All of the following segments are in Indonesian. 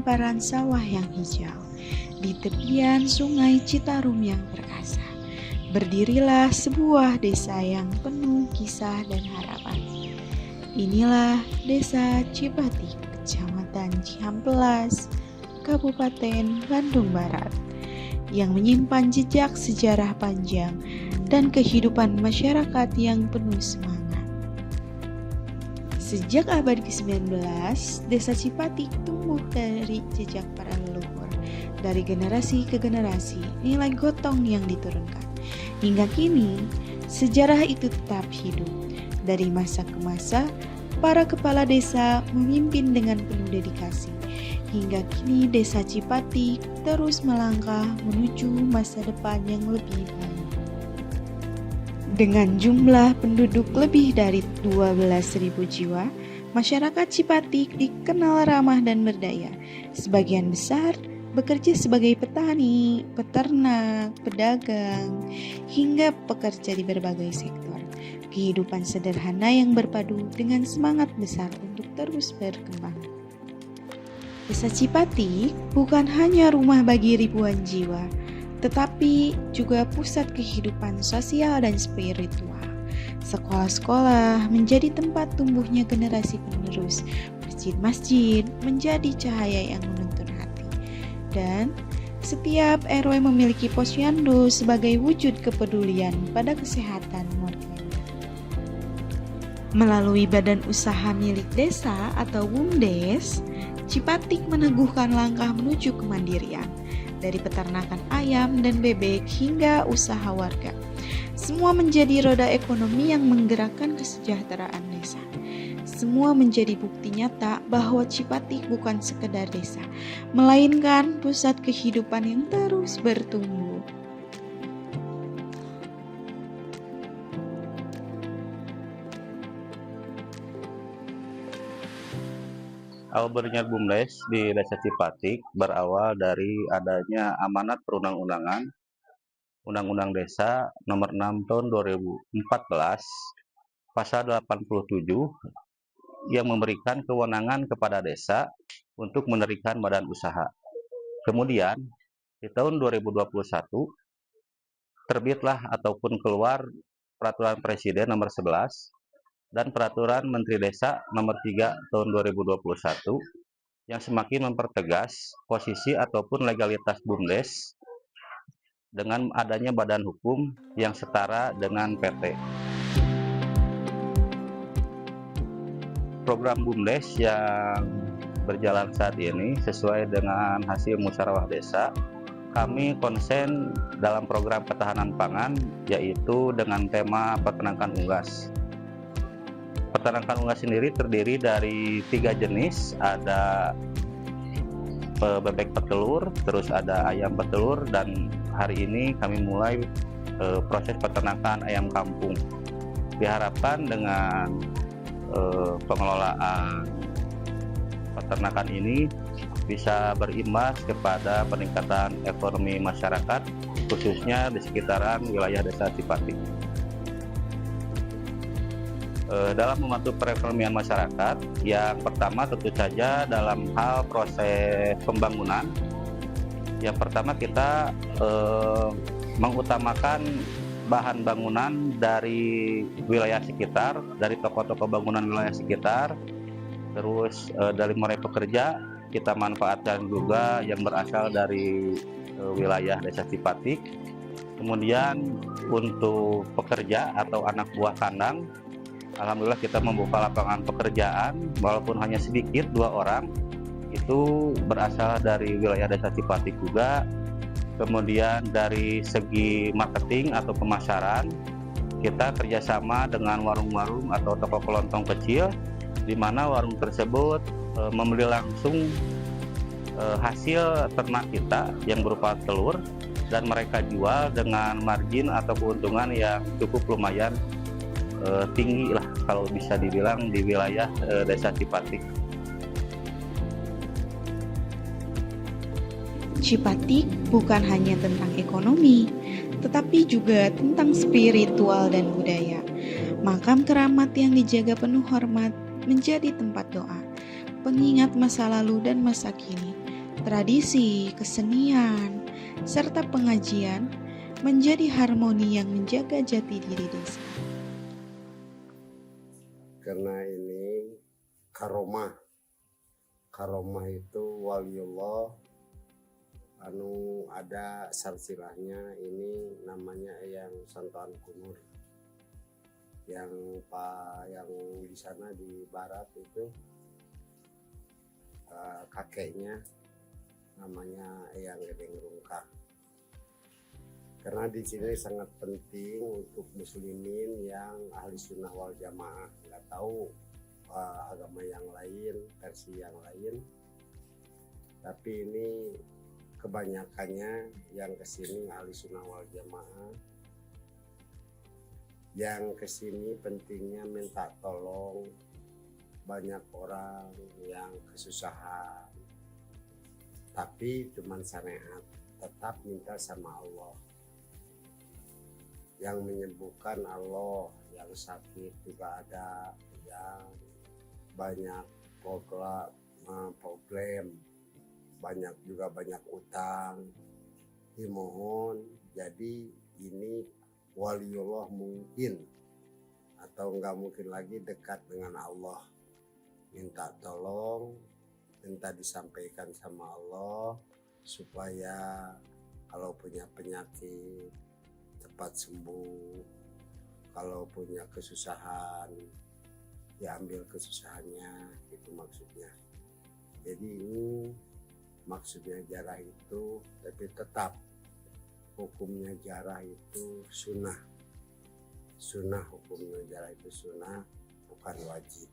hamparan sawah yang hijau, di tepian sungai Citarum yang perkasa, berdirilah sebuah desa yang penuh kisah dan harapan. Inilah Desa Cipatik, Kecamatan Cihampelas, Kabupaten Bandung Barat, yang menyimpan jejak sejarah panjang dan kehidupan masyarakat yang penuh semangat. Sejak abad ke-19, Desa Cipatik tumbuh dari jejak para leluhur. Dari generasi ke generasi, nilai gotong yang diturunkan. Hingga kini, sejarah itu tetap hidup. Dari masa ke masa, para kepala desa memimpin dengan penuh dedikasi. Hingga kini Desa Cipatik terus melangkah menuju masa depan yang lebih baik. Dengan jumlah penduduk lebih dari 12.000 jiwa, masyarakat Cipatik dikenal ramah dan berdaya. Sebagian besar bekerja sebagai petani, peternak, pedagang, hingga pekerja di berbagai sektor. Kehidupan sederhana yang berpadu dengan semangat besar untuk terus berkembang. Desa Cipatik bukan hanya rumah bagi ribuan jiwa, tetapi juga pusat kehidupan sosial dan spiritual. Sekolah-sekolah menjadi tempat tumbuhnya generasi penerus. Masjid-masjid menjadi cahaya yang menuntun hati. Dan setiap RW memiliki posyandu sebagai wujud kepedulian pada kesehatan warganya. Melalui badan usaha milik desa atau BUMDes, Cipatik meneguhkan langkah menuju kemandirian. Dari peternakan ayam dan bebek hingga usaha warga. Semua menjadi roda ekonomi yang menggerakkan kesejahteraan desa. Semua menjadi bukti nyata bahwa Cipatik bukan sekedar desa, melainkan pusat kehidupan yang terus bertumbuh. Berdirinya BUMDes di Desa Cipatik berawal dari adanya amanat perundang-undangan Undang-Undang Desa Nomor 6 Tahun 2014 Pasal 87 yang memberikan kewenangan kepada desa untuk mendirikan badan usaha. Kemudian di tahun 2021 terbitlah ataupun keluar Peraturan Presiden Nomor 11 dan Peraturan Menteri Desa Nomor 3 Tahun 2021 yang semakin mempertegas posisi ataupun legalitas BUMDes dengan adanya badan hukum yang setara dengan PT. Program BUMDes yang berjalan saat ini sesuai dengan hasil musyawarah desa. Kami konsen dalam program ketahanan pangan yaitu dengan tema peternakan unggas. Peternakan unggas sendiri terdiri dari 3 jenis, ada bebek petelur, terus ada ayam petelur, dan hari ini kami mulai proses peternakan ayam kampung. Diharapkan dengan pengelolaan peternakan ini bisa berimbas kepada peningkatan ekonomi masyarakat, khususnya di sekitaran wilayah Desa Cipatik. Dalam membantu perekonomian masyarakat, yang pertama tentu saja dalam hal proses pembangunan. Yang pertama kita mengutamakan bahan bangunan dari wilayah sekitar, dari toko-toko bangunan wilayah sekitar. Terus dari mulai pekerja kita manfaatkan juga yang berasal dari wilayah Desa Cipatik. Kemudian untuk pekerja atau anak buah kandang, alhamdulillah kita membuka lapangan pekerjaan walaupun hanya sedikit, 2 orang itu berasal dari wilayah Desa Cipatik juga. Kemudian dari segi marketing atau pemasaran, kita kerjasama dengan warung-warung atau toko kelontong kecil, di mana warung tersebut membeli langsung hasil ternak kita yang berupa telur, dan mereka jual dengan margin atau keuntungan yang cukup lumayan tinggi lah kalau bisa dibilang di wilayah Desa Cipatik. Cipatik bukan hanya tentang ekonomi, tetapi juga tentang spiritual dan budaya. Makam keramat yang dijaga penuh hormat menjadi tempat doa, pengingat masa lalu dan masa kini. tradisi, kesenian, serta pengajian menjadi harmoni yang menjaga jati diri desa. Karena ini karomah itu waliullah, ada silsilahnya. Ini namanya yang Santoan Kunur, yang di sana di barat itu kakeknya namanya Eyang Gedeng Rungkah. Karena di sini sangat penting untuk muslimin yang ahli sunnah wal jamaah, nggak tahu agama yang lain, versi yang lain, tapi ini kebanyakannya yang kesini ahli sunnah wal jamaah. Yang kesini pentingnya minta tolong, banyak orang yang kesusahan, tapi cuman syariat, tetap minta sama Allah. Yang menyembuhkan Allah, yang sakit juga ada, yang banyak problem, banyak utang, dimohon. Jadi ini waliullah mungkin atau enggak mungkin lagi dekat dengan Allah, minta tolong, minta disampaikan sama Allah supaya kalau punya penyakit cepat sembuh, kalau punya kesusahan diambil kesusahannya, itu maksudnya. Jadi ini maksudnya jarah itu, tapi tetap hukumnya jarah itu sunnah. Hukumnya jarah itu sunnah, bukan wajib.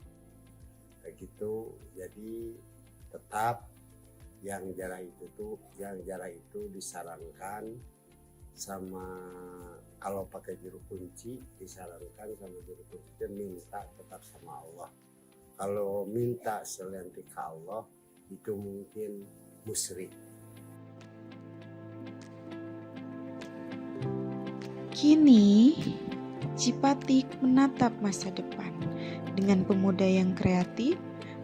Begitu. Jadi tetap yang jarah itu disarankan sama, kalau pakai juru kunci disarankan sama juru kunci minta tetap sama Allah. Kalau minta selain ke Allah itu mungkin musyrik. Kini Cipatik menatap masa depan dengan pemuda yang kreatif,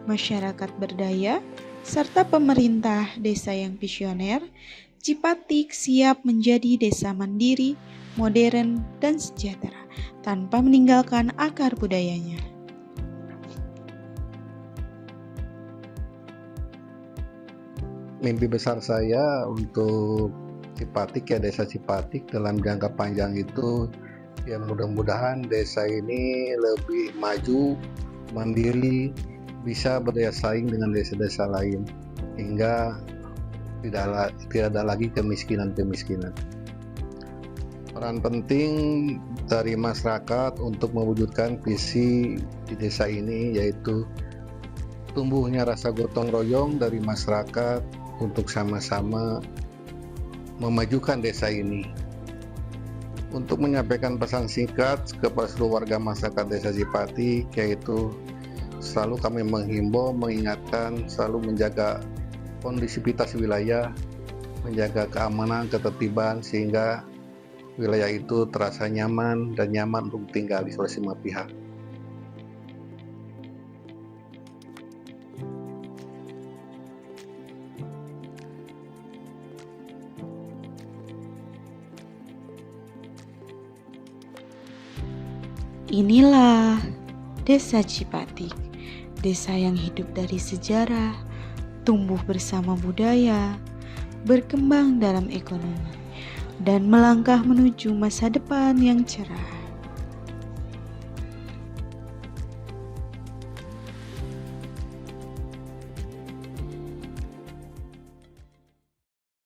masyarakat berdaya, serta pemerintah desa yang visioner. Cipatik siap menjadi desa mandiri, modern, dan sejahtera tanpa meninggalkan akar budayanya. Mimpi besar saya untuk Cipatik, ya desa Cipatik dalam jangka panjang itu, ya mudah-mudahan desa ini lebih maju, mandiri, bisa berdaya saing dengan desa-desa lain, hingga tidak ada lagi kemiskinan. Peran penting dari masyarakat untuk mewujudkan visi di desa ini yaitu tumbuhnya rasa gotong royong dari masyarakat untuk sama-sama memajukan desa ini. Untuk menyampaikan pesan singkat kepada seluruh warga masyarakat desa Cipatik, yaitu selalu kami menghimbau, mengingatkan, selalu menjaga kondisivitas wilayah, menjaga keamanan, ketertiban, sehingga wilayah itu terasa nyaman dan nyaman untuk tinggal di semua pihak. Inilah Desa Cipatik, desa yang hidup dari sejarah, tumbuh bersama budaya, berkembang dalam ekonomi, dan melangkah menuju masa depan yang cerah.